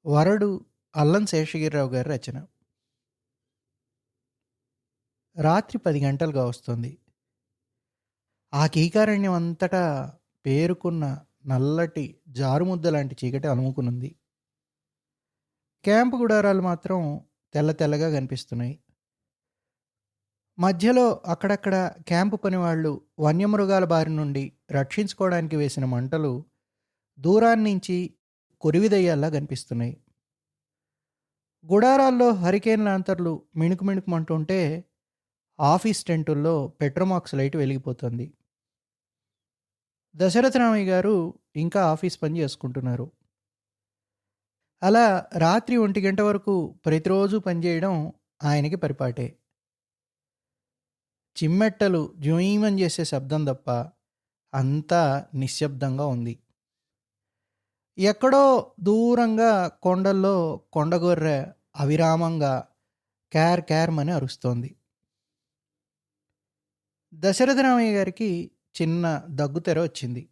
వరడు అల్లం శేషగిరిరావు గారి రచన. రాత్రి 10 గంటలుగా వస్తోంది. ఆ కీకారణ్యం అంతటా పేరుకున్న నల్లటి జారుముద్ద లాంటి చీకటి అలుముకునుంది. క్యాంపు గుడారాలు మాత్రం తెల్ల తెల్లగా కనిపిస్తున్నాయి. మధ్యలో అక్కడక్కడ క్యాంపు పనివాళ్ళు వన్యమృగాల బారి నుండి రక్షించుకోవడానికి వేసిన మంటలు దూరాన్నించి కొరివిదయ్యాల్లా కనిపిస్తున్నాయి. గుడారాల్లో హరికేన్ లాంతర్లు మిణుకు మిణుకుమంటుంటే ఆఫీస్ టెంటుల్లో పెట్రోమాక్స్ లైట్ వెలిగిపోతుంది. దశరథరామయ్య గారు ఇంకా ఆఫీస్ పని చేసుకుంటున్నారు. అలా రాత్రి 1 గంట వరకు ప్రతిరోజు పనిచేయడం ఆయనకి పరిపాటే. చిమ్మెట్టలు జుయీమని చేసే శబ్దం తప్ప అంతా నిశ్శబ్దంగా ఉంది. ఎక్కడో దూరంగా కొండల్లో కొండగొర్రె అవిరామంగా క్యార్ క్యార్మని అరుస్తోంది. దశరథరామయ్య గారికి చిన్న దగ్గుతెర వచ్చింది.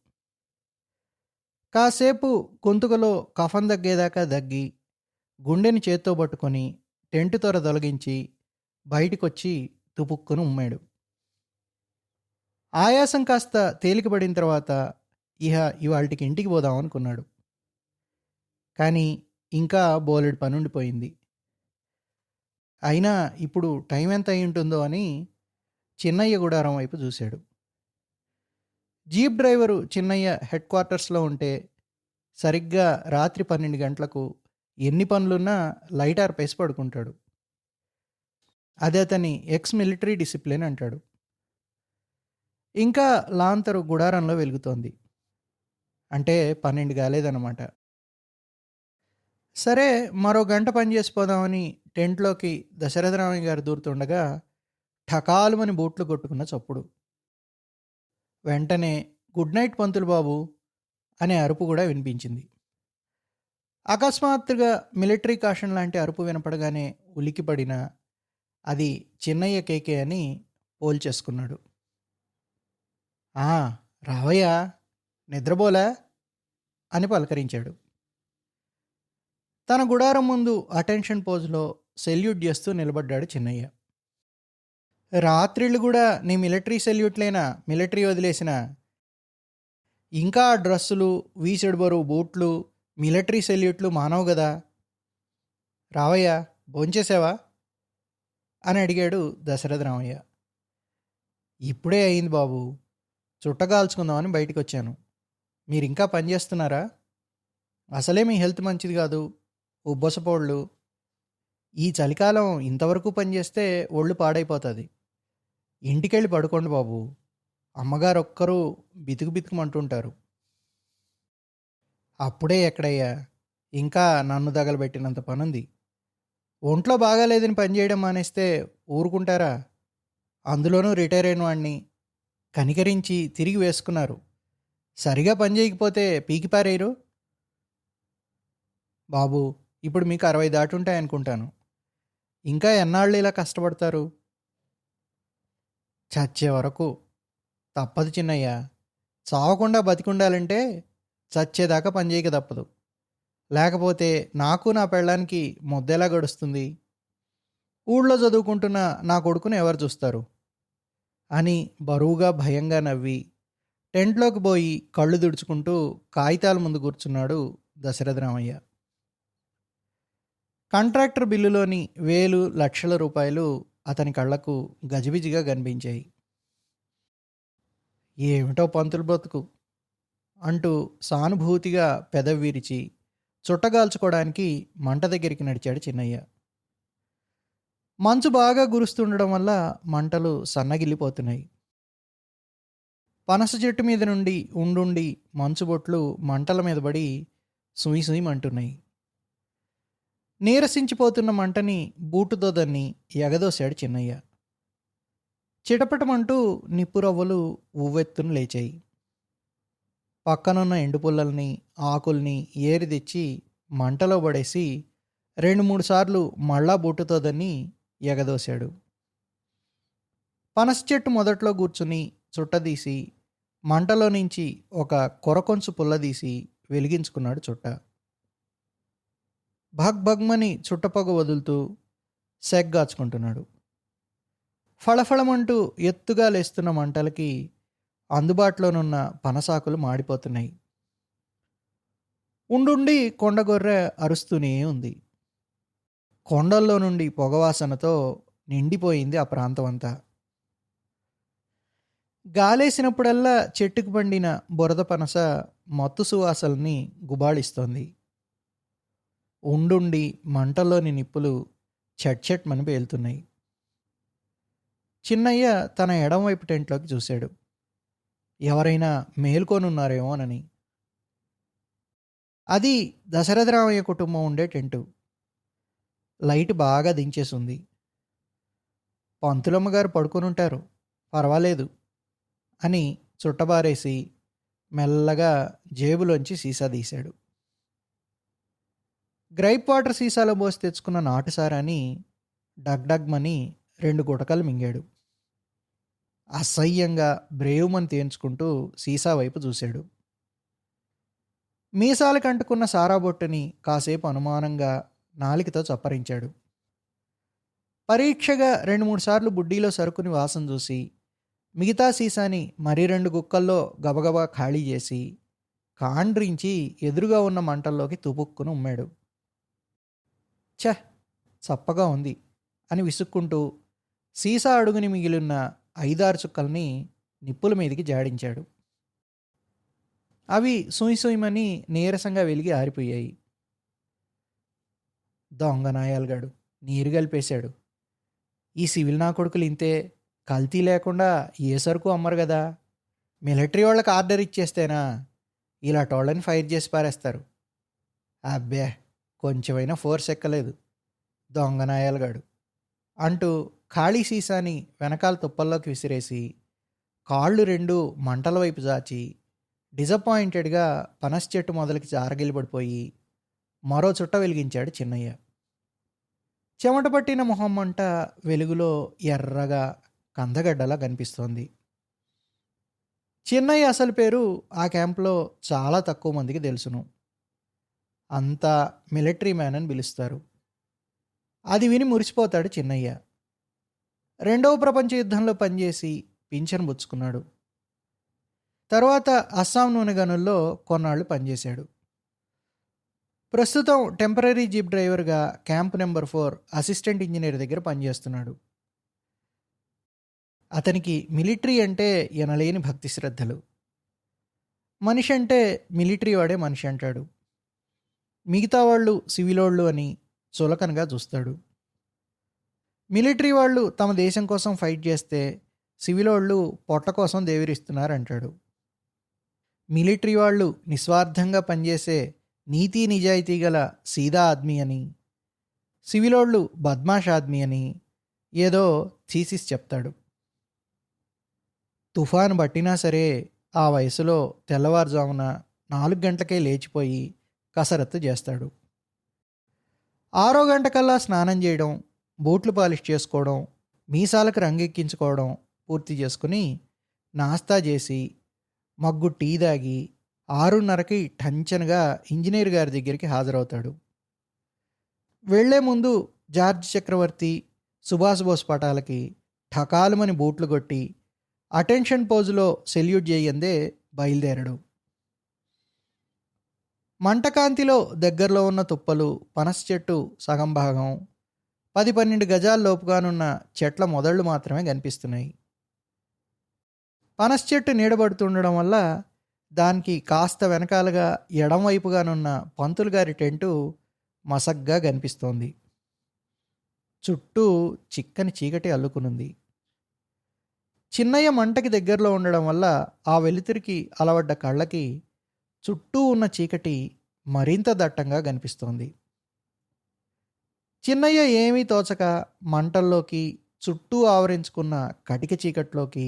కాసేపు గొంతుకలో కఫం దగ్గేదాకా దగ్గి గుండెని చేత్తో పట్టుకొని టెంటు తొర తొలగించి బయటికొచ్చి తుపుక్కున ఉమ్మాడు. ఆయాసం కాస్త తేలికపడిన తర్వాత ఇవాల్టికి ఇంటికి పోదాం అనుకున్నాడు. కానీ ఇంకా బోలెడు పనుండిపోయింది. అయినా ఇప్పుడు టైం ఎంత అయి ఉంటుందో అని చిన్నయ్య గుడారం వైపు చూశాడు. జీప్ డ్రైవరు చిన్నయ్య హెడ్ క్వార్టర్స్లో ఉంటే సరిగ్గా రాత్రి 12 గంటలకు ఎన్ని పనులున్నా లైట్ ఆర్పేసి పడుకుంటాడు. అది అతని ఎక్స్ మిలిటరీ డిసిప్లిన్ అంటాడు. ఇంకా లాంతరు గుడారంలో వెలుగుతోంది. అంటే 12 కాలేదన్నమాట. సరే, మరో గంట పని చేసిపోదామని టెంట్లోకి దశరథరామయ్య గారు దూరుతుండగా ఠకాలుమని బూట్లు కొట్టుకున్న చప్పుడు. వెంటనే గుడ్ నైట్ పంతులు బాబు అనే అరుపు కూడా వినిపించింది. అకస్మాత్తుగా మిలిటరీ కాషన్ లాంటి అరుపు వినపడగానే ఉలికిపడిన అది చిన్నయ్య కేకే అని పోల్చేసుకున్నాడు. ఆ, రావయ్యా, నిద్రపోలే అని పలకరించాడు. తన గుడారం ముందు అటెన్షన్ పోజ్లో సెల్యూట్ చేస్తూ నిలబడ్డాడు చిన్నయ్య. రాత్రిళ్ళు కూడా నీ మిలిటరీ సెల్యూట్లేనా మిలిటరీ వదిలేసిన? ఇంకా డ్రస్సులు, వీసెడు బరువు బూట్లు, మిలిటరీ సెల్యూట్లు మానవు గదా. రావయ్యా, భోంచేసావా అని అడిగాడు దశరథరామయ్య. ఇప్పుడే అయింది బాబు, చుట్టగాల్చుకుందామని బయటికి వచ్చాను. మీరు ఇంకా పనిచేస్తున్నారా? అసలే మీ హెల్త్ మంచిది కాదు, ఉబ్బసపోళ్ళు. ఈ చలికాలం ఇంతవరకు పనిచేస్తే ఒళ్ళు పాడైపోతుంది. ఇంటికెళ్ళి పడుకోండి బాబు, అమ్మగారు ఒక్కరూ బితుకు బితుకుమంటుంటారు. అప్పుడే ఎక్కడయ్యా, ఇంకా నన్ను తగలబెట్టినంత పనుంది. ఒంట్లో బాగాలేదని పనిచేయడం మానేస్తే ఊరుకుంటారా? అందులోనూ రిటైర్ అయిన వాడిని కనికరించి తిరిగి వేసుకున్నారు. సరిగా పని చేయకపోతే పీకి పారేయరు. బాబు, ఇప్పుడు మీకు 60 దాటుంటాయనుకుంటాను. ఇంకా ఎన్నాళ్ళు ఇలా కష్టపడతారు? చచ్చే వరకు. తప్పదు చిన్నయ్య, చావకుండా బతికుండాలంటే చచ్చేదాకా పనిచేయక తప్పదు. లేకపోతే నాకు నా పెళ్ళానికి ముద్దెలా గడుస్తుంది? ఊళ్ళో చదువుకుంటున్న నా కొడుకును ఎవరు చూస్తారు అని బరువుగా భయంగా నవ్వి టెంట్లోకి పోయి కళ్ళు తుడుచుకుంటూ కాగితాల ముందు కూర్చున్నాడు దశరథరామయ్య. కాంట్రాక్టర్ బిల్లులోని వేలు లక్షల రూపాయలు అతని కళ్లకు గజిబిజిగా కనిపించాయి. ఏమిటో పంతులు బ్రతుకు అంటూ సానుభూతిగా పెదవి విరిచి చుట్టగాల్చుకోవడానికి మంట దగ్గరికి నడిచాడు చిన్నయ్య. మంచు బాగా గురుస్తుండడం వల్ల మంటలు సన్నగిల్లిపోతున్నాయి. పనస చెట్టు మీద నుండి ఉండుండి మంచు బొట్లు మంటల మీద పడి సుయ్ సుయ్యమంటున్నాయి. నీరసించిపోతున్న మంటని బూటుతో దన్ని ఎగదోశాడు చిన్నయ్య. చిటపటమంటూ నిప్పురవ్వలు ఉవ్వెత్తున లేచాయి. పక్కనున్న ఎండుపుల్లల్ని, ఆకుల్ని ఏరి తెచ్చి మంటలో పడేసి 2-3 సార్లు మళ్ళా బూటుతో దన్ని ఎగదోశాడు. పనస చెట్టు మొదట్లో కూర్చుని చుట్టదీసి మంటలో నుంచి ఒక కొరకొంచు పుల్లదీసి వెలిగించుకున్నాడు చుట్ట. భగ్భగ్మని చుట్టపొగ వదులుతూ సెగ్గాచుకుంటున్నాడు. ఫళఫళమంటూ ఎత్తుగా లేస్తున్న మంటలకి అందుబాటులోనున్న పనసాకులు మాడిపోతున్నాయి. ఉండుండి కొండగొర్రె అరుస్తూనే ఉంది. కొండల్లో నుండి పొగవాసనతో నిండిపోయింది ఆ ప్రాంతమంతా. గాలేసినప్పుడల్లా చెట్టుకు పండిన బురద పనస మత్తు సువాసనల్ని గుబాళిస్తోంది. ఉండుండి మంటల్లోని నిప్పులు చట్చట్మని పేలుతున్నాయి. చిన్నయ్య తన ఎడమవైపు టెంట్లోకి చూశాడు. ఎవరైనా మేల్కొనున్నారేమోనని. అది దశరథరామయ్య కుటుంబం ఉండే టెంటు. లైట్ బాగా దించేసుంది. పంతులమ్మ గారు పడుకొనుంటారు, పర్వాలేదు అని చుట్టబారేసి మెల్లగా జేబులోంచి సీసా తీశాడు. గ్రైప్ వాటర్ సీసాలో పోసి తెచ్చుకున్న నాటుసారాని డగ్డగ్మని 2 గుటకలు మింగాడు. అసహ్యంగా బ్రేవుమని తేన్చుకుంటూ సీసా వైపు చూశాడు. మీసాలకు అంటుకున్న సారా బొట్టుని కాసేపు అనుమానంగా నాలికతో చప్పరించాడు. పరీక్షగా 2-3 సార్లు బుడ్డీలో సరుకుని వాసన చూసి మిగతా సీసాని మరి 2 గుక్కల్లో గబగబా ఖాళీ చేసి కాండ్రించి ఎదురుగా ఉన్న మంటల్లోకి తుపుక్కుని ఉమ్మాడు. ఛ, చప్పగా ఉంది అని విసుక్కుంటూ సీసా అడుగుని మిగిలిన 5-6 చుక్కల్ని నిప్పుల మీదికి జాడించాడు. అవి సుయ్ నీరసంగా వెలిగి ఆరిపోయాయి. దొంగ నాయాలుగాడు నీరు కలిపేశాడు. ఈ సివిల్ నా కొడుకులు ఇంతే, కల్తీ లేకుండా ఏ సరుకు అమ్మరు కదా. మిలిటరీ వాళ్ళకి ఆర్డర్ ఇచ్చేస్తేనా ఇలాటోళ్ళని ఫైర్ చేసి పారేస్తారు. అబ్బే, కొంచెమైనా ఫోర్స్ ఎక్కలేదు దొంగ నాయాలుగాడు అంటూ ఖాళీ సీసాని వెనకాల తుప్పల్లోకి విసిరేసి కాళ్ళు 2 మంటల వైపు చాచి డిసప్పాయింటెడ్గా పనస్ చెట్టు మొదలకి జారగిలిపడిపోయి మరో చుట్ట వెలిగించాడు చిన్నయ్య. చెమట పట్టిన మొహం మంట వెలుగులో ఎర్రగా కందగడ్డలా కనిపిస్తోంది. చిన్నయ్య అసలు పేరు ఆ క్యాంప్లో చాలా తక్కువ మందికి తెలుసును. అంతా మిలిటరీ మ్యాన్ అని పిలుస్తారు. అది విని మురిసిపోతాడు చిన్నయ్య. 2వ ప్రపంచ యుద్ధంలో పనిచేసి పింఛను పుచ్చుకున్నాడు. తర్వాత అస్సాం నూనె గనుల్లో కొన్నాళ్ళు పనిచేశాడు. ప్రస్తుతం టెంపరరీ జీప్ డ్రైవర్గా క్యాంప్ నెంబర్ 4 అసిస్టెంట్ ఇంజనీర్ దగ్గర పనిచేస్తున్నాడు. అతనికి మిలిటరీ అంటే ఎనలేని భక్తి శ్రద్ధలు. మనిషి అంటే మిలిటరీ వాడే మనిషి అంటాడు. మిగతా వాళ్ళు సివిలోళ్ళు అని చులకనగా చూస్తాడు. మిలిటరీ వాళ్ళు తమ దేశం కోసం ఫైట్ చేస్తే సివిలోళ్ళు పొట్ట కోసం దేవిరిస్తున్నారంటాడు. మిలిటరీ వాళ్ళు నిస్వార్థంగా పనిచేసే నీతి నిజాయితీ గల సీదా ఆద్మీ అని, సివిలోళ్ళు బద్మాష్ ఆద్మీ అని ఏదో థీసిస్ చెప్తాడు. తుఫాను పట్టినా సరే ఆ వయసులో తెల్లవారుజామున 4 గంటలకే లేచిపోయి కసరత్తు చేస్తాడు. 6వ గంటకల్లా స్నానం చేయడం, బూట్లు పాలిష్ చేసుకోవడం, మీసాలకు రంగెక్కించుకోవడం పూర్తి చేసుకుని నాస్తా చేసి మగ్గు టీ తాగి 6:30కి టంచనగా ఇంజనీర్ గారి దగ్గరికి హాజరవుతాడు. వెళ్లే ముందు జార్జ్ చక్రవర్తి, సుభాష్ బోస్ పటాలకి ఠకాలుమని బూట్లు కొట్టి అటెన్షన్ పోజులో సెల్యూట్ చేయందే బయలుదేరడు. మంటకాంతిలో దగ్గరలో ఉన్న తుప్పలు, పనస చెట్టు సగం భాగం, 10-12 గజాల లోపుగానున్న చెట్ల మొదళ్ళు మాత్రమే కనిపిస్తున్నాయి. పనస చెట్టు నీడబడుతుండడం వల్ల దానికి కాస్త వెనకాలగా ఎడంవైపుగానున్న పంతులు గారి టెంటు మసగ్గా కనిపిస్తోంది. చుట్టూ చిక్కని చీకటి అల్లుకునుంది. చిన్నయ్య మంటకి దగ్గరలో ఉండడం వల్ల ఆ వెలుతురికి అలవడ్డ కళ్ళకి చుట్టూ ఉన్న చీకటి మరింత దట్టంగా కనిపిస్తోంది. చిన్నయ్య ఏమీ తోచక మంటల్లోకి, చుట్టూ ఆవరించుకున్న కటిక చీకట్లోకి,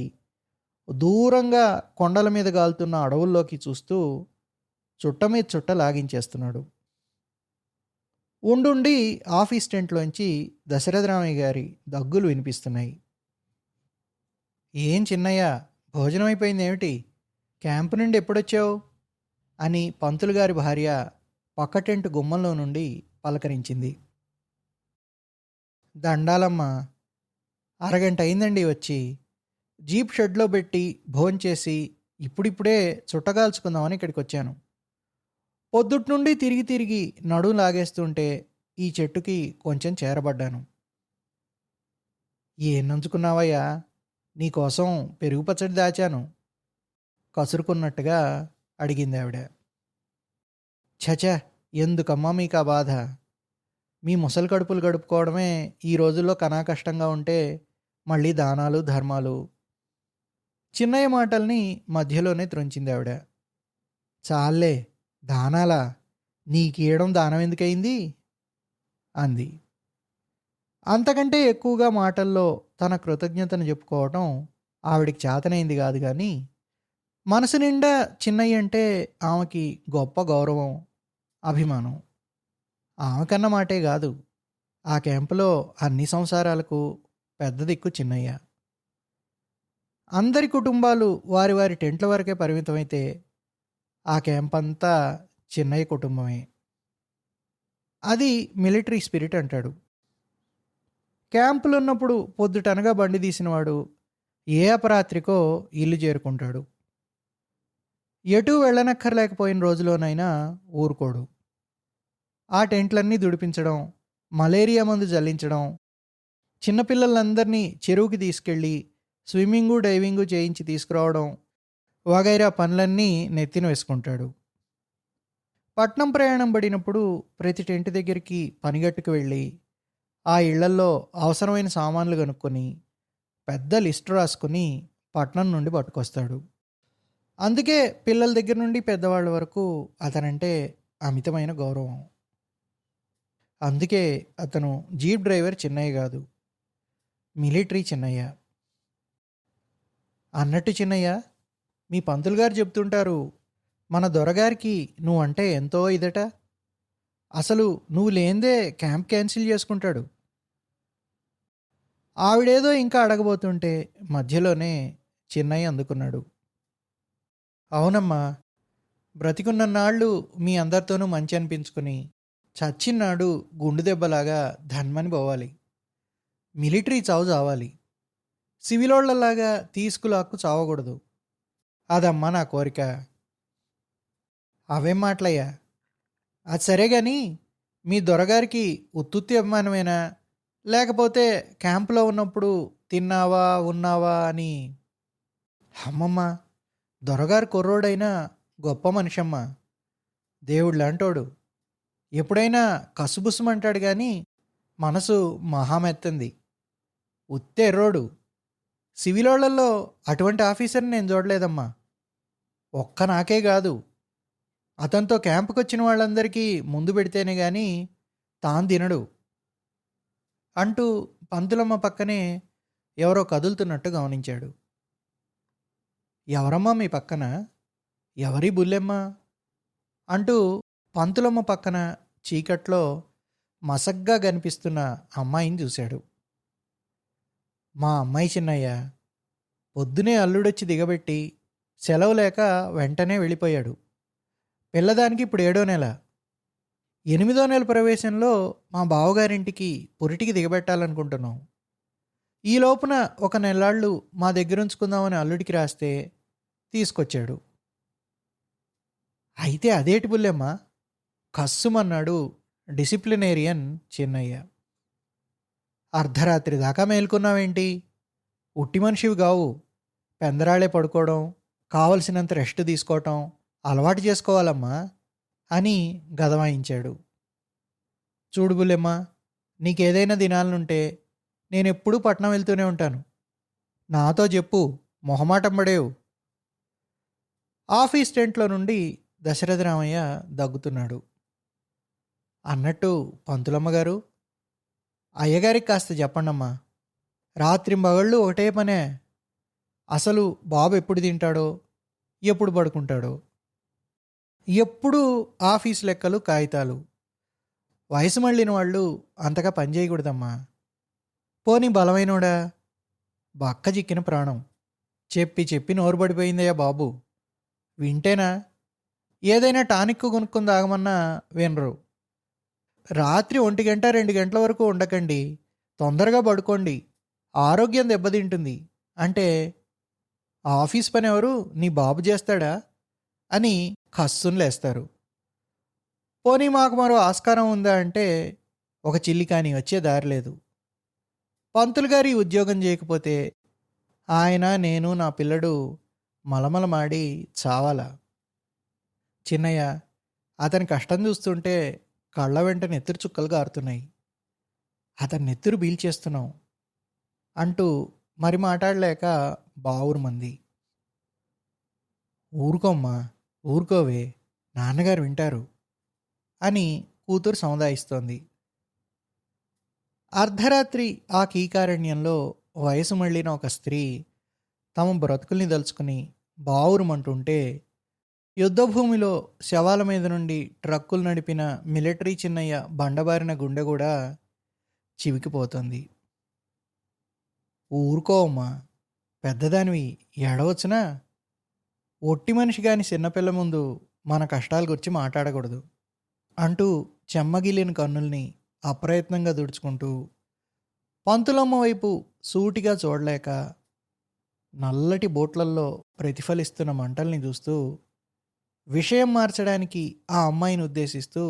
దూరంగా కొండల మీద గాలుతున్న అడవుల్లోకి చూస్తూ చుట్ట మీద చుట్ట లాగించేస్తున్నాడు. ఉండుండి ఆఫీస్ టెంట్లోంచి దశరథరామయ్య గారి దగ్గులు వినిపిస్తున్నాయి. ఏం చిన్నయ్య, భోజనం అయిపోయింది ఏమిటి? క్యాంపు నుండి ఎప్పుడొచ్చావు అని పంతులు గారి భార్య పక్క టెంట్ గుమ్మంలో నుండి పలకరించింది. దండాలమ్మా, అరగంట అయిందండి వచ్చి. జీప్ షెడ్‌లో పెట్టి భోంచేసి ఇప్పుడిప్పుడే చుట్టగాల్చుకుందామని ఇక్కడికొచ్చాను. పొద్దుట్నుండి తిరిగి తిరిగి నడుం లాగేస్తుంటే ఈ చెట్టుకి కొంచెం చేరబడ్డాను. ఏం నంచుకున్నావయ్యా? నీకోసం పెరుగు పచ్చడి దాచాను కసురుకున్నట్టుగా అడిగిందావిడ. ఛ! ఎందుకమ్మా మీకా బాధ? మీ ముసలి కడుపులు గడుపుకోవడమే ఈ రోజుల్లో కష్టంగా ఉంటే మళ్ళీ దానాలు, ధర్మాలు. చిన్నయ్య మాటల్ని మధ్యలోనే త్రొంచిందావిడ. చాల్లే, దానాలా? నీకీయడం దానం ఎందుకయింది? అంది. అంతకంటే ఎక్కువగా మాటల్లో తన కృతజ్ఞతను చెప్పుకోవటం ఆవిడికి చేతనైంది కాదు గానీ, మనసు నిండా చిన్నయ్య అంటే ఆమెకి గొప్ప గౌరవం, అభిమానం. ఆమెకన్న మాటే గాదు, ఆ క్యాంపులో అన్ని సంసారాలకు పెద్ద దిక్కు చిన్నయ్య. అందరి కుటుంబాలు వారి వారి టెంట్ల వరకే పరిమితమైతే ఆ క్యాంపంతా చిన్నయ్య కుటుంబమే. అది మిలిటరీ స్పిరిట్ అంటాడు. క్యాంపులున్నప్పుడు పొద్దుటనగా బండి తీసినవాడు ఏ అపరాత్రికో ఇల్లు చేరుకుంటాడు. ఎటూ వెళ్ళనక్కర్లేకపోయిన రోజులోనైనా ఊరుకోడు. ఆ టెంట్లన్నీ దుడిపించడం, మలేరియా మందు జల్లించడం, చిన్నపిల్లలందరినీ చెరువుకి తీసుకెళ్ళి స్విమ్మింగు, డైవింగు చేయించి తీసుకురావడం వగైరా పనులన్నీ నెత్తిన వేసుకుంటాడు. పట్నం ప్రయాణం పడినప్పుడు ప్రతి టెంట్ దగ్గరికి పనిగట్టుకు వెళ్ళి ఆ ఇళ్లల్లో అవసరమైన సామాన్లు కనుక్కొని పెద్ద లిస్టు రాసుకుని పట్నం నుండి పట్టుకొస్తాడు. అందుకే పిల్లల దగ్గర నుండి పెద్దవాళ్ళ వరకు అతనంటే అమితమైన గౌరవం. అందుకే అతను జీప్ డ్రైవర్ చిన్నయ్య కాదు, మిలిటరీ చిన్నయ్య. అన్నట్టు చిన్నయ్య, మీ పంతులు గారు చెప్తుంటారు, మన దొరగారికి నువ్వంటే ఎంతో ఇదట. అసలు నువ్వు లేందే క్యాంప్ క్యాన్సిల్ చేసుకుంటాడు. ఆవిడేదో ఇంకా అడగబోతుంటే మధ్యలోనే చిన్నయ్య అందుకున్నాడు. అవునమ్మా, బ్రతికున్నన్నాళ్ళు మీ అందరితోనూ మంచి అనిపించుకుని చచ్చిన్నాడు గుండు దెబ్బలాగా ధన్మని పోవాలి. మిలిటరీ చావు చావాలి, సివిలోళ్లలాగా తీసుకులాక్కు చావకూడదు. అదమ్మా నా కోరిక. అవేం మాటలయ్యా? అది సరే గాని మీ దొరగారికి ఉత్తుత్తి అభిమానమేనా, లేకపోతే క్యాంపులో ఉన్నప్పుడు తిన్నావా ఉన్నావా అని? అమ్మమ్మ, దొరగారు కుర్రోడైనా గొప్ప మనిషమ్మ, దేవుళ్ళంటోడు. ఎప్పుడైనా కసుబుసుమంటాడు కానీ మనసు మహామెత్తంది. ఉత్తే ఎర్రోడు. సివిలోళ్లలో అటువంటి ఆఫీసర్ని నేను చూడలేదమ్మా. ఒక్క నాకే కాదు, అతనితో క్యాంపుకొచ్చిన వాళ్ళందరికీ ముందు పెడితేనే కానీ తాను తినడు అంటూ పంతులమ్మ పక్కనే ఎవరో కదులుతున్నట్టు గమనించాడు. ఎవరమ్మా మీ పక్కన? ఎవరి బుల్లెమ్మ? అంటూ పంతులమ్మ పక్కన చీకట్లో మసగ్గా కనిపిస్తున్న అమ్మాయిని చూశాడు. మా అమ్మాయి చిన్నయ్య. పొద్దునే అల్లుడొచ్చి దిగబెట్టి సెలవు లేక వెంటనే వెళ్ళిపోయాడు. పిల్లదానికి ఇప్పుడు 7వ నెల. 8వ నెల ప్రవేశంలో మా బావగారింటికి పురిటికి దిగబెట్టాలనుకుంటున్నాం. ఈ లోపున ఒక నెలాళ్ళు మా దగ్గర ఉంచుకుందామని అల్లుడికి రాస్తే తీసుకొచ్చాడు. అయితే అదేటి బుల్లెమ్మ? కస్సుమన్నాడు డిసిప్లినేరియన్ చిన్నయ్య. అర్ధరాత్రి దాకా మేల్కొన్నావేంటి? ఉట్టి మనిషివి కావు. పెందరాళే పడుకోవడం, కావలసినంత రెస్ట్ తీసుకోవటం అలవాటు చేసుకోవాలమ్మా అని గదవాయించాడు. చూడు బుల్లెమ్మ, నీకేదైనా దినాలనుంటే నేనెప్పుడూ పట్నం వెళ్తూనే ఉంటాను. నాతో చెప్పు, మొహమాటం పడేవు. ఆఫీస్ టెంట్లో నుండి దశరథరామయ్య దగ్గుతున్నాడు. అన్నట్టు పంతులమ్మ గారు, అయ్యగారికి కాస్త చెప్పండమ్మా. రాత్రింబగళ్ళు ఒకటే పనే. అసలు బాబు ఎప్పుడు తింటాడో, ఎప్పుడు పడుకుంటాడో, ఎప్పుడు ఆఫీస్ లెక్కలు, కాగితాలు. వయసు మళ్ళిన వాళ్ళు అంతగా పని చేయకూడదమ్మా. పోనీ బలమైనోడా? బక్క చిక్కిన ప్రాణం. చెప్పి చెప్పి నోరు పడిపోయిందయ్యా బాబు. వింటేనా? ఏదైనా టానిక్ కొనుక్కొని తాగమన్నా వినరు. రాత్రి 1 గంట, 2 గంటల వరకు ఉండకండి. తొందరగా పడుకోండి. ఆరోగ్యం దెబ్బతింటుంది. అంటే, ఆఫీస్ పనెవరు నీ బాబు జేస్తాడా? అని కస్సున లేస్తారు. పోనీ మాకు మరో ఆస్కారం ఉందా అంటే, ఒక చిల్లి కానీ వచ్చే దారి లేదు. పంతులు గారు ఈ ఉద్యోగం జేయకపోతే, ఆయన, నేను, నా పిల్లడు మలమలమాడి చావాలా? చిన్నయ్య, అతని కష్టం చూస్తుంటే కళ్ళ వెంట నెత్తురు చుక్కలు గారుతున్నాయి. అతని నెత్తురు పీల్చేస్తున్నాం అంటూ మరి మాటాడలేక బావురుమంది. ఊరుకోమ్మా, ఊరుకోవే, నాన్నగారు వింటారు అని కూతురు సముదాయిస్తోంది. అర్ధరాత్రి ఆ కీకారణ్యంలో వయసు మళ్ళిన ఒక స్త్రీ తమ బ్రతుకుల్ని దలుచుకుని బావురుమంటుంటే, యుద్ధభూమిలో శవాల మీద నుండి ట్రక్కులు నడిపిన మిలిటరీ చిన్నయ్య బండబారిన గుండె కూడా చివికిపోతుంది. ఊరుకోవమ్మా, పెద్దదానివి, ఏడవచ్చునా? ఒట్టి మనిషి గాని చిన్నపిల్ల ముందు మన కష్టాల గురించి మాట్లాడకూడదు అంటూ చెమ్మగిల్లిన కన్నుల్ని అప్రయత్నంగా తుడుచుకుంటూ పంతులమ్మ వైపు సూటిగా చూడలేక నల్లటి బోట్లల్లో ప్రతిఫలిస్తున్న మంటల్ని చూస్తూ విషయం మార్చడానికి ఆ అమ్మాయిని ఉద్దేశిస్తూ,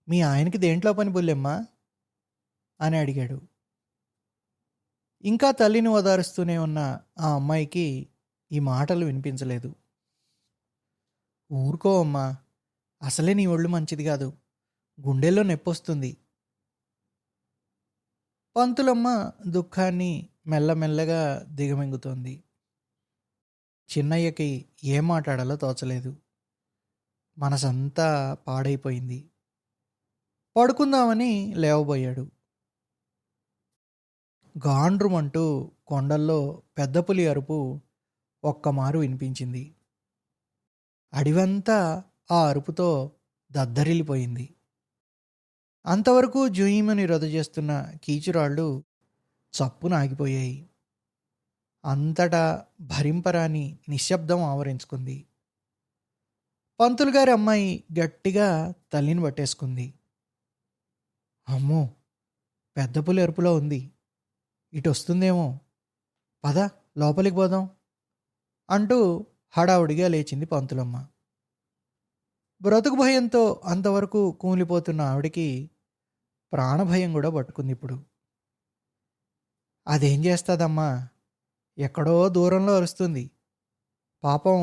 మీ ఆయనకి దేంట్లో పని బుల్లెమ్మా అని అడిగాడు. ఇంకా తల్లిని ఓదారుస్తూనే ఉన్న ఆ అమ్మాయికి ఈ మాటలు వినిపించలేదు. ఊరుకో అమ్మా, అసలే నీ ఒళ్ళు మంచిది కాదు, గుండెల్లో నొప్పొస్తుంది. పంతులమ్మ దుఃఖాన్ని మెల్లమెల్లగా దిగమింగుతోంది. చిన్నయ్యకి ఏం మాట్లాడాలో తోచలేదు. మనసంతా పాడైపోయింది. పడుకుందామని లేవబోయాడు. గాండ్రుమంటూ కొండల్లో పెద్ద పులి అరుపు ఒక్కమారు వినిపించింది. అడివంతా ఆ అరుపుతో దద్దరిల్లిపోయింది. అంతవరకు జుయీమని రొద చేస్తున్న కీచురాళ్ళు చప్పున ఆగిపోయాయి. అంతటా భరింపరాని నిశ్శబ్దం ఆవరించుకుంది. పంతులు గారి అమ్మాయి గట్టిగా తల్లిని పట్టేసుకుంది. అమ్మో, పెద్ద పులి అరుపులో ఉంది, ఇటు వస్తుందేమో, పద లోపలికి పోదాం అంటూ హడావుడిగా లేచింది పంతులమ్మ. బ్రతుకు భయంతో అంతవరకు కూలిపోతున్న ఆవిడికి ప్రాణభయం కూడా పట్టుకుంది ఇప్పుడు. అదేం చేస్తుందమ్మా, ఎక్కడో దూరంలో అరుస్తుంది, పాపం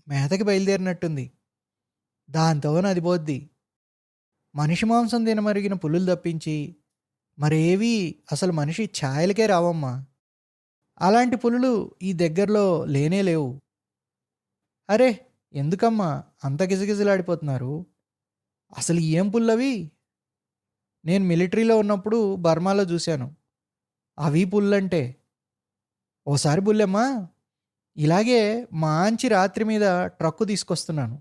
మేతకి బయలుదేరినట్టుంది, దాంతో అది పోద్ది. మనిషి మాంసం తినమరిగిన పులులు తప్పించి మరేవి అసలు మనిషి ఛాయలకే రావమ్మా. అలాంటి పులులు ఈ దగ్గరలో లేనే లేవు. అరే, ఎందుకమ్మా అంత గిజగిజలాడిపోతున్నారు? అసలు ఏం పుల్లవి? నేను మిలిటరీలో ఉన్నప్పుడు బర్మాలో చూశాను, అవి పుల్లంటే. ఓసారి బుల్లెమ్మా, ఇలాగే మంచి రాత్రి మీద ట్రక్కు తీసుకొస్తున్నాను.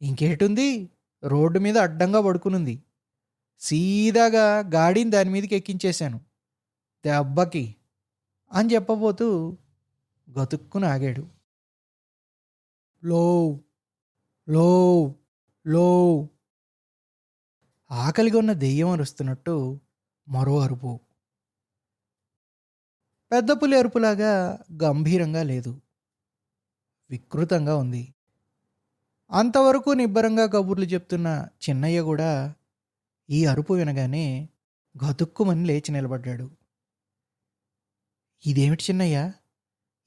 ఇంకేటుంది, రోడ్డు మీద అడ్డంగా పడుకునుంది. సీదాగా గాడిని దాని మీదకి ఎక్కించేశాను దెబ్బకి అని చెప్పబోతూ గతుక్కున ఆగాడు. లో లో లో ఆకలిగా ఉన్న దెయ్యం అరుస్తున్నట్టు మరో అరుపు. పెద్ద పులి అరుపులాగా గంభీరంగా లేదు, వికృతంగా ఉంది. అంతవరకు నిబ్బరంగా కబుర్లు చెప్తున్న చిన్నయ్య కూడా ఈ అరుపు వినగానే గతుక్కుమని లేచి నిలబడ్డాడు. ఇదేమిటి చిన్నయ్య,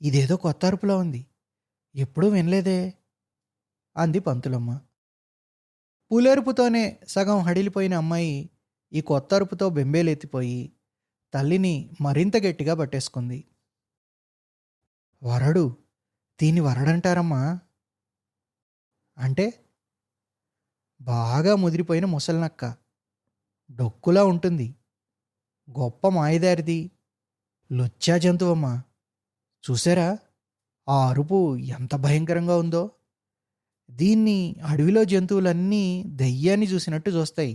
ఇదేదో కొత్త అరుపులా ఉంది, ఎప్పుడూ వినలేదే అంది పంతులమ్మ. పులెరుపుతోనే సగం హడిలిపోయిన అమ్మాయి ఈ కొత్త అరుపుతో బెంబేలెత్తిపోయి తల్లిని మరింత గట్టిగా పట్టేసుకుంది. వరడు, దీన్ని వరడంటారమ్మా. అంటే, బాగా ముదిరిపోయిన ముసలినక్క, డొక్కులా ఉంటుంది, గొప్ప మాయదారిది, లుచ్చా జంతువమ్మా. చూసారా ఆ అరుపు ఎంత భయంకరంగా ఉందో? దీన్ని అడవిలో జంతువులన్నీ దెయ్యాన్ని చూసినట్టు చూస్తాయి.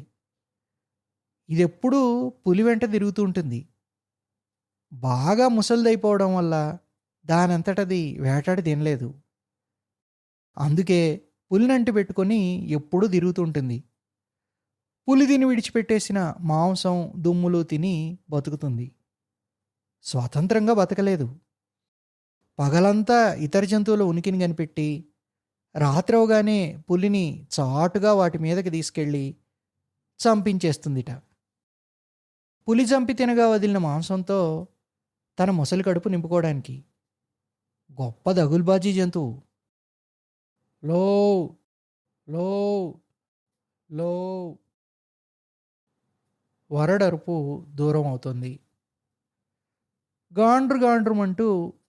ఇదెప్పుడూ పులి వెంట తిరుగుతూ ఉంటుంది. బాగా ముసలిదైపోవడం వల్ల దానంతటది వేటాడి తినలేదు. అందుకే పులినంటి పెట్టుకొని ఎప్పుడూ తిరుగుతుంటుంది. పులి తిని విడిచిపెట్టేసిన మాంసం, దుమ్ములు తిని బతుకుతుంది. స్వతంత్రంగా బతకలేదు. పగలంతా ఇతర జంతువుల ఉనికిని కనిపెట్టి, రాత్రవగానే పులిని చాటుగా వాటి మీదకి తీసుకెళ్ళి చంపించేస్తుందిట. పులి చంపి తినగా వదిలిన మాంసంతో తన మొసలి కడుపు నింపుకోవడానికి. గొప్ప దగుల్బాజీ జంతువు. లో లో లో వరడరుపు దూరం అవుతుంది. గాండ్రు గాండ్రుమంటూ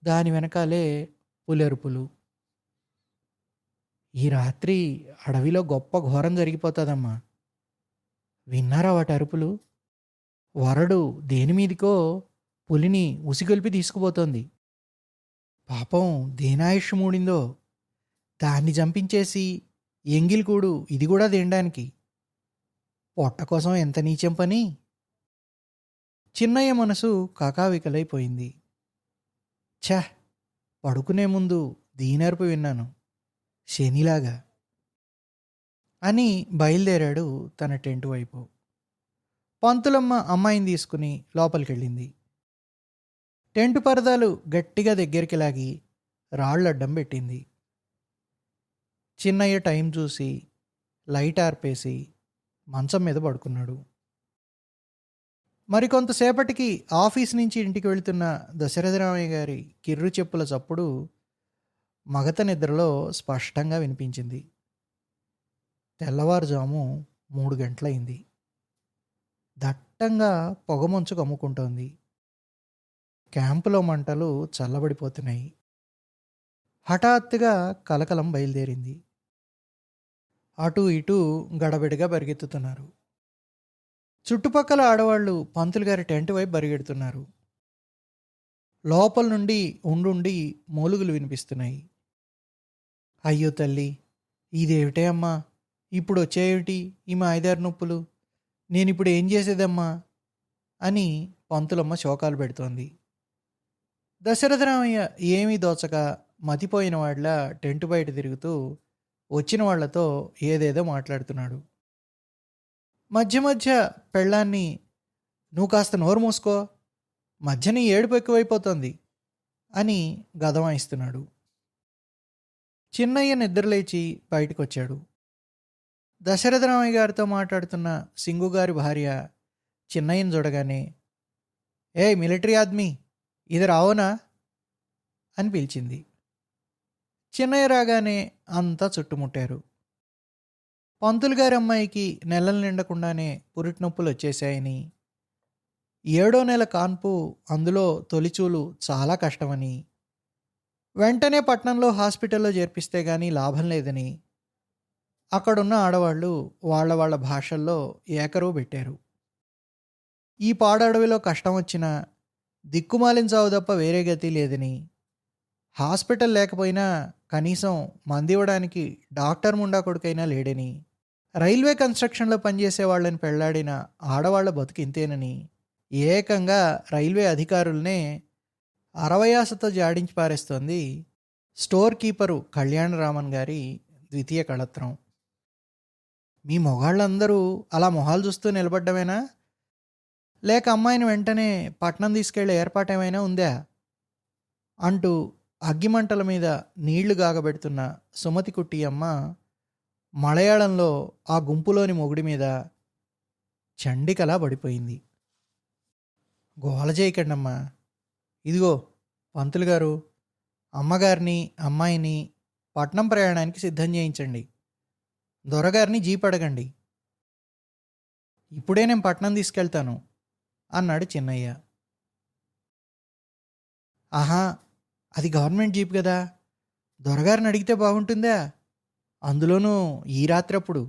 దాని వెనకాలే పులెరుపులు. ఈ రాత్రి అడవిలో గొప్ప ఘోరం జరిగిపోతుందమ్మా. విన్నారా వాటి అరుపులు? వరడు దేని మీదికో పులిని ఉసిగొల్పి తీసుకుపోతోంది. పాపం దేనాయుష్ మూడిందో, దాన్ని చంపించేసి ఎంగిలికూడు ఇది కూడా తినడానికి. పొట్ట కోసం ఎంత నీచం పని. చిన్నయ్య మనసు కకావికలైపోయింది. ఛ, పడుకునే ముందు దీనరుపు విన్నాను, శనిలాగా అని బయలుదేరాడు తన టెంట్ వైపు. పంతులమ్మ అమ్మాయిని తీసుకుని లోపలికెళ్ళింది. టెంటు పరదాలు గట్టిగా దగ్గరికి లాగి రాళ్ళడ్డం పెట్టింది. చిన్నయ్య టైం చూసి లైట్ ఆర్పేసి మంచం మీద పడుకున్నాడు. మరికొంతసేపటికి ఆఫీస్ నుంచి ఇంటికి వెళుతున్న దశరథరామయ్య గారి కిర్రు చెప్పుల చప్పుడు మగత నిద్రలో స్పష్టంగా వినిపించింది. తెల్లవారుజాము 3 గంటలైంది. దట్టంగా పొగమంచు కమ్ముకుంటోంది. క్యాంపులో మంటలు చల్లబడిపోతున్నాయి. హఠాత్తుగా కలకలం బయలుదేరింది. అటూ ఇటూ గడబిడగా పరిగెత్తుతున్నారు. చుట్టుపక్కల ఆడవాళ్ళు పంతులు గారి టెంట్ వైపు పరిగెడుతున్నారు. లోపల నుండి ఉండుండి మూలుగులు వినిపిస్తున్నాయి. అయ్యో తల్లి, ఇదేమిటే అమ్మా, ఇప్పుడు వచ్చేమిటి ఈ మా 5-6 నొప్పులు, నేనిప్పుడు ఏం చేసేదమ్మా అని పంతులమ్మ శోకాలు పెడుతోంది. దశరథరామయ్య ఏమీ దోచక మతిపోయిన వాళ్ళ టెంటు బయట తిరుగుతూ వచ్చిన వాళ్లతో ఏదేదో మాట్లాడుతున్నాడు. మధ్య మధ్య పెళ్ళాన్ని, నువ్వు కాస్త నోరు మూసుకో, మధ్యని ఏడుపు ఎక్కువైపోతుంది అని గదమాయిస్తున్నాడు. చిన్నయ్య నిద్రలేచి బయటకొచ్చాడు. దశరథరామయ్య గారితో మాట్లాడుతున్న సింగుగారి భార్య చిన్నయ్యను చూడగానే, ఏ మిలిటరీ ఆద్మీ, ఇది రావోనా అని పిలిచింది. చిన్నయ్య రాగానే అంతా చుట్టుముట్టారు. పంతులు గారి అమ్మాయికి నెలలు నిండకుండానే పురిటి నొప్పులు వచ్చేసాయని, 7వ నెల కాన్పు, అందులో తొలిచూలు చాలా కష్టమని, వెంటనే పట్నంలో హాస్పిటల్లో చేర్పిస్తే కానీ లాభం లేదని అక్కడున్న ఆడవాళ్ళు వాళ్ళ వాళ్ళ భాషల్లో ఏకరువు పెట్టారు. ఈ పాడడవిలో కష్టం వచ్చినా దిక్కుమాలిన చావు తప్ప వేరే గతి లేదని, హాస్పిటల్ లేకపోయినా కనీసం మందివ్వడానికి డాక్టర్ ముండా కొడుకైనా లేడని, రైల్వే కన్స్ట్రక్షన్లో పనిచేసే వాళ్ళని పెళ్లాడిన ఆడవాళ్ల బతుకింతేనని ఏకంగా రైల్వే అధికారులనే అరవయాసతో జాడించి పారేస్తోంది స్టోర్ కీపరు కళ్యాణరామన్ గారి ద్వితీయ కళత్రం. మీ మొగాళ్ళందరూ అలా మొహాలు చూస్తూ నిలబడ్డమేనా, లేక అమ్మాయిని వెంటనే పట్నం తీసుకెళ్లే ఏర్పాటేమైనా ఉందా అంటూ అగ్గిమంటల మీద నీళ్లు గాగబెడుతున్న సుమతి కుట్టి అమ్మ మలయాళంలో ఆ గుంపులోని మొగుడి మీద చండికలా పడిపోయింది. గోల చేయకండమ్మా, ఇదిగో పంతులు గారు, అమ్మగారిని అమ్మాయిని పట్నం ప్రయాణానికి సిద్ధం చేయించండి, దొరగారిని జీప్ అడగండి, ఇప్పుడే నేను పట్నం తీసుకెళ్తాను అన్నాడు చిన్నయ్య. ఆహా, అది గవర్నమెంట్ జీప్ కదా, దొరగారిని అడిగితే బాగుంటుందా, అందులోనూ ఈ రాత్రప్పుడు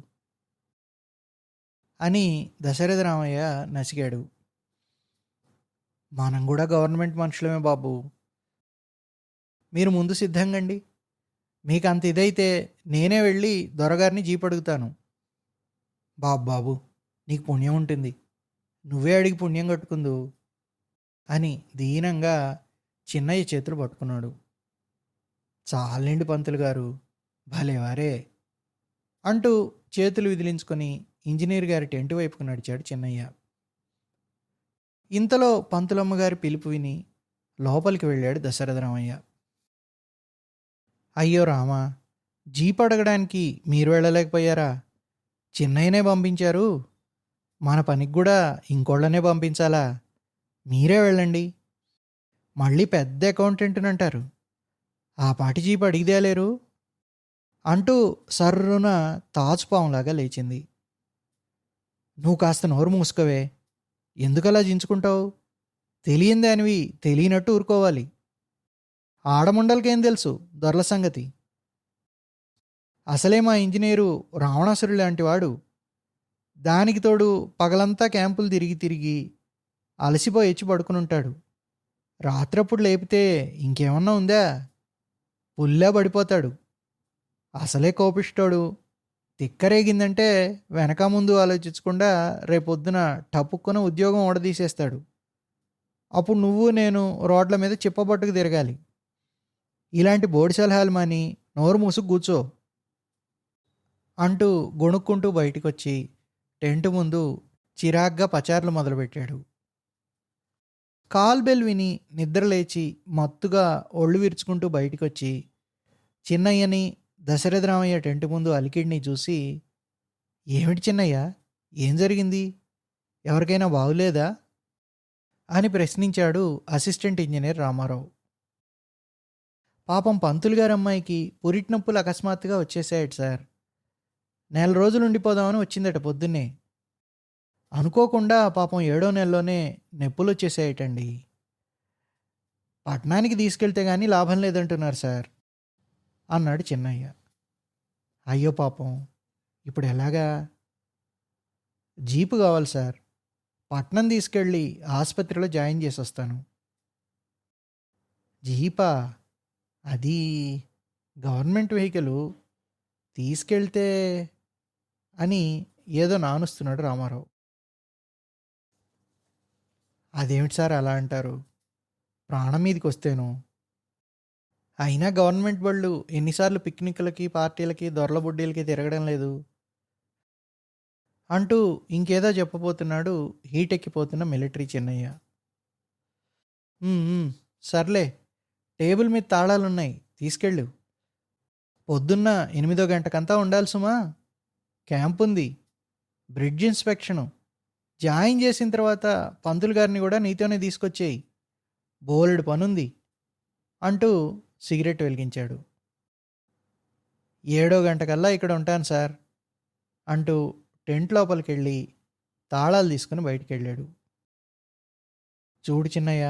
అని దశరథరామయ్య నసిగాడు. మనం కూడా గవర్నమెంట్ మనుషులమే బాబు, మీరు ముందు సిద్ధంగండి, మీకు అంత ఇదైతే నేనే వెళ్ళి దొరగారిని జీప్ అడుగుతాను. బాబు, నీకు పుణ్యం ఉంటుంది, నువ్వే అడిగి పుణ్యం కట్టుకుందు అని దీనంగా చిన్నయ్య చేతులు పట్టుకున్నాడు. చాలండి పంతులు గారు, భలేవారే అంటూ చేతులు విదిలించుకొని ఇంజినీర్ గారి టెంట్ వైపుకు నడిచాడు చిన్నయ్య. ఇంతలో పంతులమ్మ గారి పిలుపు విని లోపలికి వెళ్ళాడు దశరథరామయ్య. అయ్యో రామా! జీప్ అడగడానికి మీరు వెళ్ళలేకపోయారా? చిన్నయ్యనే పంపించారు. మన పనికి కూడా ఇంకోళ్ళనే పంపించాలా? మీరే వెళ్ళండి. మళ్ళీ పెద్ద అకౌంటెంట్‌నంటారు. ఆ పాటి జీప్ అడిగితేలేరు అంటూ సర్రున తాచుపాములాగా లేచింది. నువ్వు కాస్త నోరు మూసుకోవే. ఎందుకలా జించుకుంటావు? తెలియని దానివి తెలియనట్టు ఊరుకోవాలి. ఆడముండలకేం తెలుసు దొరల సంగతి. అసలే మా ఇంజనీరు రావణాసురుడు లాంటివాడు. దానికి తోడు పగలంతా క్యాంపులు తిరిగి తిరిగి అలసిపోయి ఎచ్చి పడుకునుంటాడు. రాత్రప్పుడు లేపితే ఇంకేమన్నా ఉందా? పుల్లా పడిపోతాడు. అసలే కోపిష్టోడు. తిక్కరేగిందంటే వెనక ముందు ఆలోచించకుండా రేపొద్దున టపుక్కున ఉద్యోగం ఊడదీసేస్తాడు. అప్పుడు నువ్వు నేను రోడ్ల మీద చిప్పబట్టుకు తిరగాలి. ఇలాంటి బోడి సలహాలు మాని నోరు మూసుకు కూర్చో అంటూ గొణుక్కుంటూ బయటికొచ్చి టెంట్ ముందు చిరాగ్గా పచార్లు మొదలుపెట్టాడు. కాల్ బెల్ విని నిద్రలేచి మత్తుగా ఒళ్ళు విరుచుకుంటూ బయటికొచ్చి చిన్నయ్యని దశరథరామయ్య టెంట్ ముందు అలికిడిని చూసి, ఏమిటి చిన్నయ్య, ఏం జరిగింది? ఎవరికైనా బాగులేదా అని ప్రశ్నించాడు అసిస్టెంట్ ఇంజనీర్ రామారావు. పాపం పంతులు గారి అమ్మాయికి పురిటి నొప్పులు అకస్మాత్తుగా వచ్చేసాయట సార్. నెల రోజులు ఉండిపోదామని వచ్చిందట పొద్దున్నే. అనుకోకుండా పాపం 7వ నెలలోనే నొప్పులు వచ్చేసాయటండి. పట్నానికి తీసుకెళ్తే కానీ లాభం లేదంటున్నారు సార్ అన్నాడు చిన్నయ్య. అయ్యో పాపం, ఇప్పుడు ఎలాగా? జీపు కావాలి సార్. పట్నం తీసుకెళ్ళి ఆసుపత్రిలో జాయిన్ చేసి వస్తాను. జీపా? అది గవర్నమెంట్ వెహికలు. తీసుకెళ్తే అని ఏదో నానుస్తున్నాడు రామారావు. అదేమిటి సార్ అలా అంటారు? ప్రాణం మీదకి వస్తేను. అయినా గవర్నమెంట్ బళ్ళు ఎన్నిసార్లు పిక్నిక్లకి పార్టీలకి దొరల బుడ్డీలకి తిరగడం లేదు అంటూ ఇంకేదో చెప్పబోతున్నాడు హీట్ ఎక్కిపోతున్న మిలిటరీ చిన్నయ్య. "ఉమ్, ఉమ్, సర్లే, టేబుల్ మీద తాళాలున్నాయి, తీసుకెళ్ళు. పొద్దున్న 8వ గంటకంతా ఉండాలి సుమా. క్యాంప్ ఉంది, బ్రిడ్జ్ ఇన్స్పెక్షను. జాయిన్ చేసిన తర్వాత పంతులు గారిని కూడా నీతోనే తీసుకొచ్చేయి. బోలెడు పనుంది" అంటూ సిగరెట్ వెలిగించాడు. 7వ గంటకల్లా ఇక్కడ ఉంటాను సార్ అంటూ టెంట్ లోపలికెళ్ళి తాళాలు తీసుకుని బయటికెళ్ళాడు. చూడు చిన్నయ్య,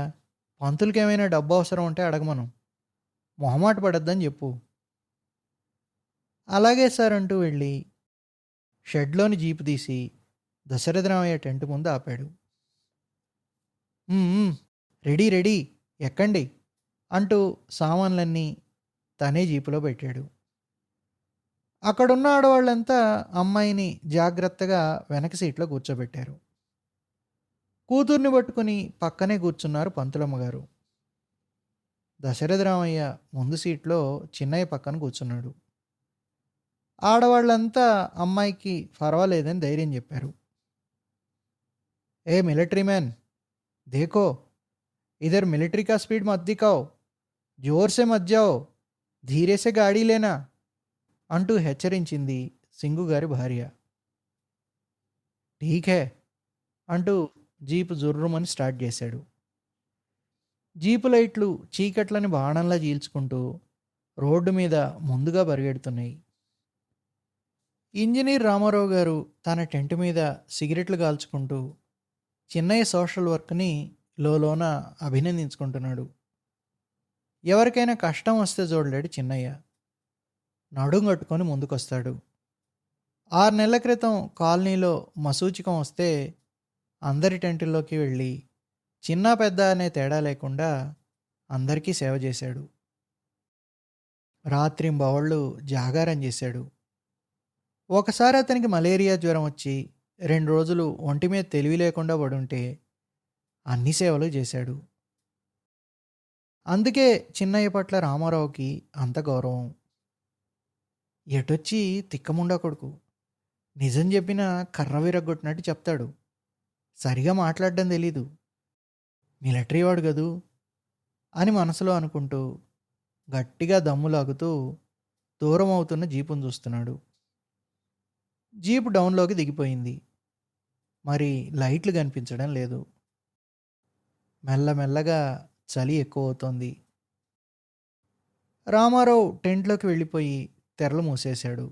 పంతులకి ఏమైనా డబ్బు అవసరం ఉంటే అడగమను. మొహమాట పడొద్దని చెప్పు. అలాగే సార్ అంటూ వెళ్ళి షెడ్లోని జీపు తీసి దశరథరామయ్య టెంట్ ముందు ఆపాడు. "ఉమ్, ఉమ్, రెడీ రెడీ, ఎక్కండి" అంటూ సామాన్లన్నీ తనే జీపులో పెట్టాడు. అక్కడున్న ఆడవాళ్ళంతా అమ్మాయిని జాగ్రత్తగా వెనక సీట్లో కూర్చోబెట్టారు. కూతుర్ని పట్టుకుని పక్కనే కూర్చున్నారు పంతులమ్మగారు. దశరథరామయ్య ముందు సీట్లో చిన్నయ్య పక్కన కూర్చున్నాడు. ఆడవాళ్ళంతా అమ్మాయికి పర్వాలేదని ధైర్యం చెప్పారు. "ఏ మిలిటరీ మ్యాన్, దేఖో, ఇధర్ మిలిటరీ కా స్పీడ్ మత్ దిఖాओ, జోర్ సే మత్ జాओ, ధీరే సే గాడీ లేనా" అంటూ హెచ్చరించింది సింగు గారి భార్య. "ఠీక్ హై" అంటూ జీపు జుర్రుమని స్టార్ట్ చేశాడు. జీపు లైట్లు చీకట్లని బాణంలా చీల్చుకుంటూ రోడ్డు మీద ముందుగా పరిగెడుతున్నాయి. ఇంజనీర్ రామారావు గారు తన టెంట్ మీద సిగరెట్లు కాల్చుకుంటూ చిన్నయ్య సోషల్ వర్క్ని లోలోన అభినందించుకుంటున్నాడు. ఎవరికైనా కష్టం వస్తే చూడలేడు చిన్నయ్య. నడుం కట్టుకొని ముందుకొస్తాడు. 6 నెలల క్రితం కాలనీలో మసూచికం వస్తే అందరి టెంటుల్లోకి వెళ్ళి చిన్న పెద్ద అనే తేడా లేకుండా అందరికీ సేవ చేశాడు. రాత్రింబవళ్ళు జాగారం చేశాడు. ఒకసారి అతనికి మలేరియా జ్వరం వచ్చి 2 రోజులు ఒంటి మీద తెలివి లేకుండా పడుంటే అన్ని సేవలు చేశాడు. అందుకే చిన్నయ్య పట్ల రామారావుకి అంత గౌరవం. ఎటొచ్చి తిక్కముండా కొడుకు, నిజం చెప్పినా కర్ర విరగ్గొట్టినట్టు చెప్తాడు. సరిగా మాట్లాడడం తెలీదు. మిలిటరీ వాడు గదూ! అని మనసులో అనుకుంటూ, గట్టిగా దమ్ము లాగుతూ దూరమవుతున్న జీపుని చూస్తున్నాడు. జీప్ డౌన్‌లోకి దిగిపోయింది. మరి లైట్లు కనిపించడం లేదు. మెల్లమెల్లగా చలి ఎక్కువవుతోంది. రామారావు టెంట్‌లోకి వెళ్ళిపోయి తెరలు మూసేశాడు.